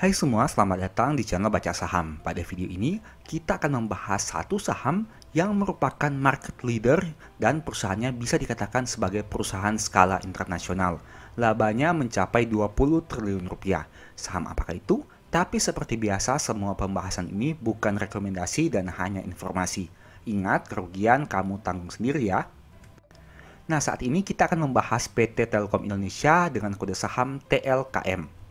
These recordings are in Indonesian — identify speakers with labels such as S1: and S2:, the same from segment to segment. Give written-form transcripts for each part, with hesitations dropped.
S1: Hai semua, selamat datang di channel Baca Saham. Pada video ini, kita akan membahas satu saham yang merupakan market leader dan perusahaannya bisa dikatakan sebagai perusahaan skala internasional. Labanya mencapai 20 triliun rupiah. Saham apakah itu? Tapi seperti biasa, semua pembahasan ini bukan rekomendasi dan hanya informasi. Ingat, kerugian kamu tanggung sendiri ya. Nah, saat ini kita akan membahas PT Telkom Indonesia dengan kode saham TLKM.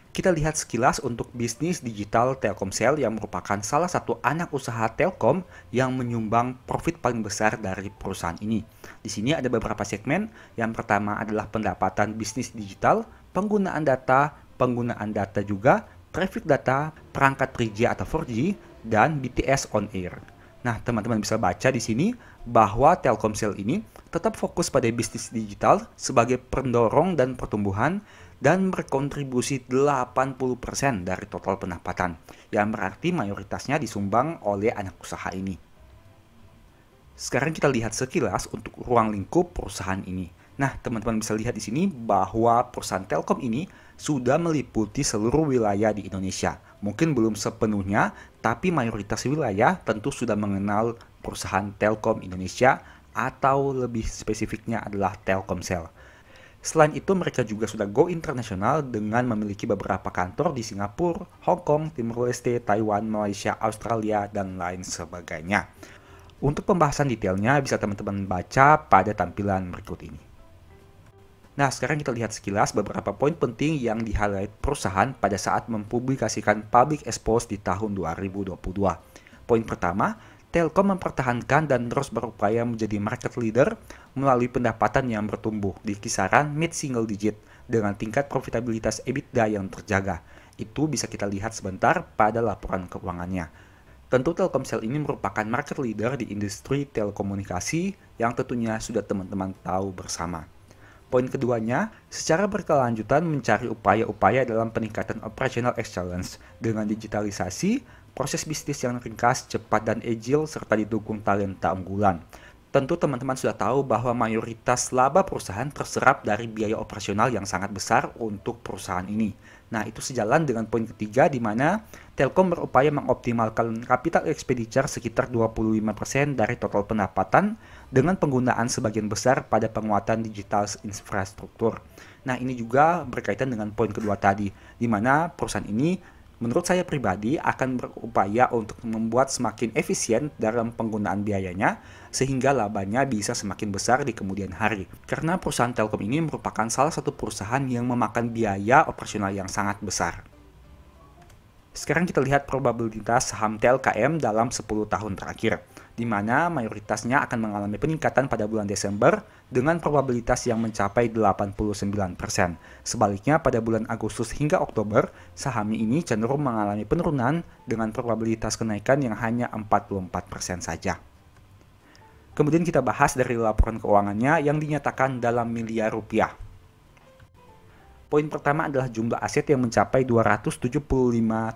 S1: Kita lihat sekilas untuk bisnis digital Telkomsel yang merupakan salah satu anak usaha Telkom yang menyumbang profit paling besar dari perusahaan ini. Di sini ada beberapa segmen. Yang pertama adalah pendapatan bisnis digital, penggunaan data juga, traffic data, perangkat 3G atau 4G, dan BTS on air. Nah, teman-teman bisa baca di sini bahwa Telkomsel ini tetap fokus pada bisnis digital sebagai pendorong dan pertumbuhan dan berkontribusi 80% dari total pendapatan, yang berarti mayoritasnya disumbang oleh anak usaha ini. Sekarang kita lihat sekilas untuk ruang lingkup perusahaan ini. Nah, teman-teman bisa lihat di sini bahwa perusahaan Telkom ini sudah meliputi seluruh wilayah di Indonesia. Mungkin belum sepenuhnya, tapi mayoritas wilayah tentu sudah mengenal perusahaan Telkom Indonesia atau lebih spesifiknya adalah Telkomsel. Selain itu, mereka juga sudah go internasional dengan memiliki beberapa kantor di Singapura, Hong Kong, Timor Leste, Taiwan, Malaysia, Australia, dan lain sebagainya. Untuk pembahasan detailnya bisa teman-teman baca pada tampilan berikut ini. Nah, sekarang kita lihat sekilas beberapa poin penting yang di-highlight perusahaan pada saat mempublikasikan public expose di tahun 2022. Poin pertama, Telkom mempertahankan dan terus berupaya menjadi market leader melalui pendapatan yang bertumbuh di kisaran mid-single digit dengan tingkat profitabilitas EBITDA yang terjaga. Itu bisa kita lihat sebentar pada laporan keuangannya. Tentu Telkomsel ini merupakan market leader di industri telekomunikasi yang tentunya sudah teman-teman tahu bersama. Poin keduanya, secara berkelanjutan mencari upaya-upaya dalam peningkatan operational excellence dengan digitalisasi, proses bisnis yang ringkas, cepat, dan agile, serta didukung talenta unggulan. Tentu teman-teman sudah tahu bahwa mayoritas laba perusahaan terserap dari biaya operasional yang sangat besar untuk perusahaan ini. Nah, itu sejalan dengan poin ketiga di mana Telkom berupaya mengoptimalkan capital expenditure sekitar 25% dari total pendapatan dengan penggunaan sebagian besar pada penguatan digital infrastruktur. Nah, ini juga berkaitan dengan poin kedua tadi, di mana perusahaan ini menurut saya pribadi akan berupaya untuk membuat semakin efisien dalam penggunaan biayanya sehingga labanya bisa semakin besar di kemudian hari. Karena perusahaan Telkom ini merupakan salah satu perusahaan yang memakan biaya operasional yang sangat besar. Sekarang kita lihat probabilitas saham TLKM dalam 10 tahun terakhir, di mana mayoritasnya akan mengalami peningkatan pada bulan Desember dengan probabilitas yang mencapai 89%. Sebaliknya pada bulan Agustus hingga Oktober, saham ini cenderung mengalami penurunan dengan probabilitas kenaikan yang hanya 44% saja. Kemudian kita bahas dari laporan keuangannya yang dinyatakan dalam miliar rupiah. Poin pertama adalah jumlah aset yang mencapai 275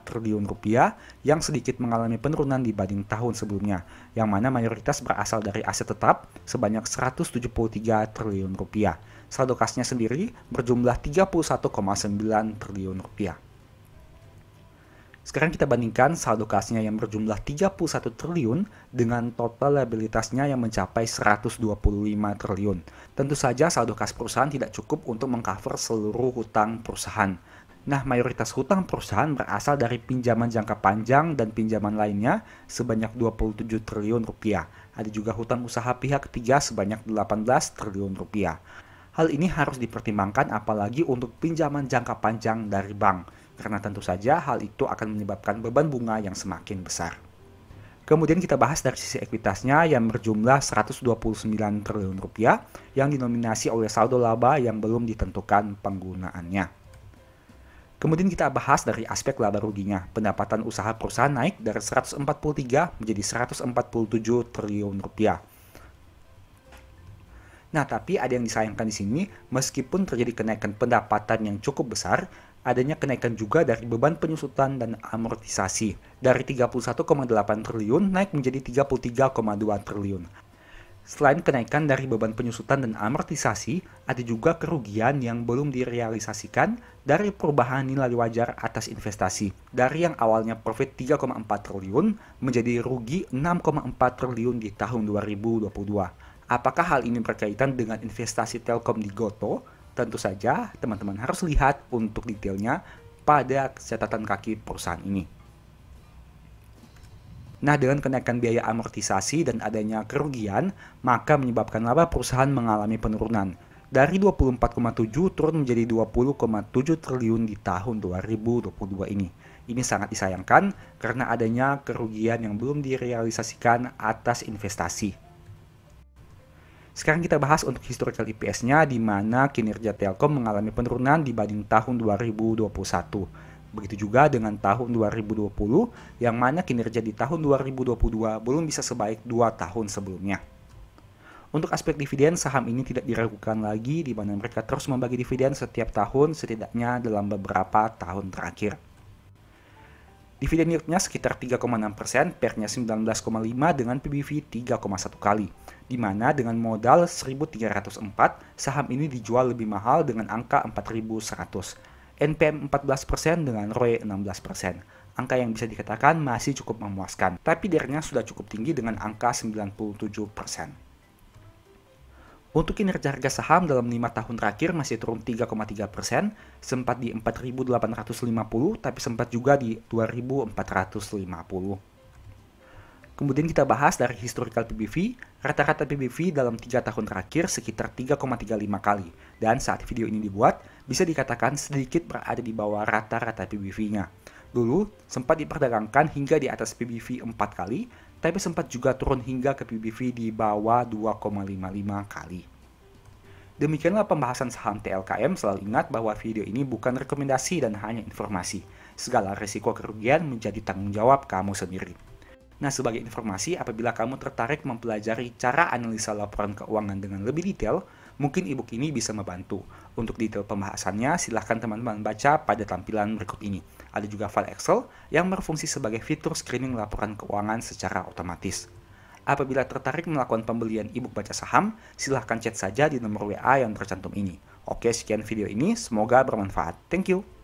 S1: triliun rupiah yang sedikit mengalami penurunan dibanding tahun sebelumnya, yang mana mayoritas berasal dari aset tetap sebanyak 173 triliun rupiah. Saldo kasnya sendiri berjumlah 31,9 triliun rupiah. Sekarang kita bandingkan saldo kasnya yang berjumlah 31 triliun dengan total liabilitasnya yang mencapai 125 triliun. Tentu saja saldo kas perusahaan tidak cukup untuk mengcover seluruh hutang perusahaan. Nah, mayoritas hutang perusahaan berasal dari pinjaman jangka panjang dan pinjaman lainnya sebanyak 27 triliun rupiah. Ada juga hutang usaha pihak ketiga sebanyak 18 triliun rupiah. Hal ini harus dipertimbangkan apalagi untuk pinjaman jangka panjang dari bank, karena tentu saja hal itu akan menyebabkan beban bunga yang semakin besar. Kemudian kita bahas dari sisi ekuitasnya yang berjumlah 129 triliun rupiah yang dinominasi oleh saldo laba yang belum ditentukan penggunaannya. Kemudian kita bahas dari aspek laba ruginya. Pendapatan usaha perusahaan naik dari 143 menjadi 147 triliun rupiah. Nah, tapi ada yang disayangkan di sini, meskipun terjadi kenaikan pendapatan yang cukup besar, adanya kenaikan juga dari beban penyusutan dan amortisasi. Dari 31,8 triliun naik menjadi 33,2 triliun. Selain kenaikan dari beban penyusutan dan amortisasi, ada juga kerugian yang belum direalisasikan dari perubahan nilai wajar atas investasi. Dari yang awalnya profit 3,4 triliun menjadi rugi 6,4 triliun di tahun 2022. Apakah hal ini berkaitan dengan investasi Telkom di Goto? Tentu saja, teman-teman harus lihat untuk detailnya pada catatan kaki perusahaan ini. Nah, dengan kenaikan biaya amortisasi dan adanya kerugian, maka menyebabkan laba perusahaan mengalami penurunan. Dari 24,7 turun menjadi 20,7 triliun di tahun 2022 ini. Ini sangat disayangkan karena adanya kerugian yang belum direalisasikan atas investasi. Sekarang kita bahas untuk historical EPS-nya, di mana kinerja Telkom mengalami penurunan dibanding tahun 2021. Begitu juga dengan tahun 2020, yang mana kinerja di tahun 2022 belum bisa sebaik 2 tahun sebelumnya. Untuk aspek dividen, saham ini tidak diragukan lagi, di mana mereka terus membagi dividen setiap tahun setidaknya dalam beberapa tahun terakhir. Dividen yield-nya sekitar 3,6%, PER-nya 19,5 dengan PBV 3,1 kali. Di mana dengan modal 1.304, saham ini dijual lebih mahal dengan angka 4.100. NPM 14% dengan ROE 16%. Angka yang bisa dikatakan masih cukup memuaskan, tapi DER-nya sudah cukup tinggi dengan angka 97%. Untuk kinerja harga saham dalam 5 tahun terakhir masih turun 3,3%, sempat di 4.850, tapi sempat juga di 2.450. Kemudian kita bahas dari historical PBV, rata-rata PBV dalam 3 tahun terakhir sekitar 3,35 kali, dan saat video ini dibuat, bisa dikatakan sedikit berada di bawah rata-rata PBV-nya. Dulu, sempat diperdagangkan hingga di atas PBV 4 kali, tapi sempat juga turun hingga ke PBV di bawah 2,55 kali. Demikianlah pembahasan saham TLKM. Selalu ingat bahwa video ini bukan rekomendasi dan hanya informasi. Segala risiko kerugian menjadi tanggung jawab kamu sendiri. Nah, sebagai informasi, apabila kamu tertarik mempelajari cara analisa laporan keuangan dengan lebih detail, mungkin ebook ini bisa membantu. Untuk detail pembahasannya, silahkan teman-teman baca pada tampilan berikut ini. Ada juga file Excel yang berfungsi sebagai fitur screening laporan keuangan secara otomatis. Apabila tertarik melakukan pembelian ebook baca saham, silahkan chat saja di nomor WA yang tercantum ini. Oke, sekian video ini, semoga bermanfaat. Thank you.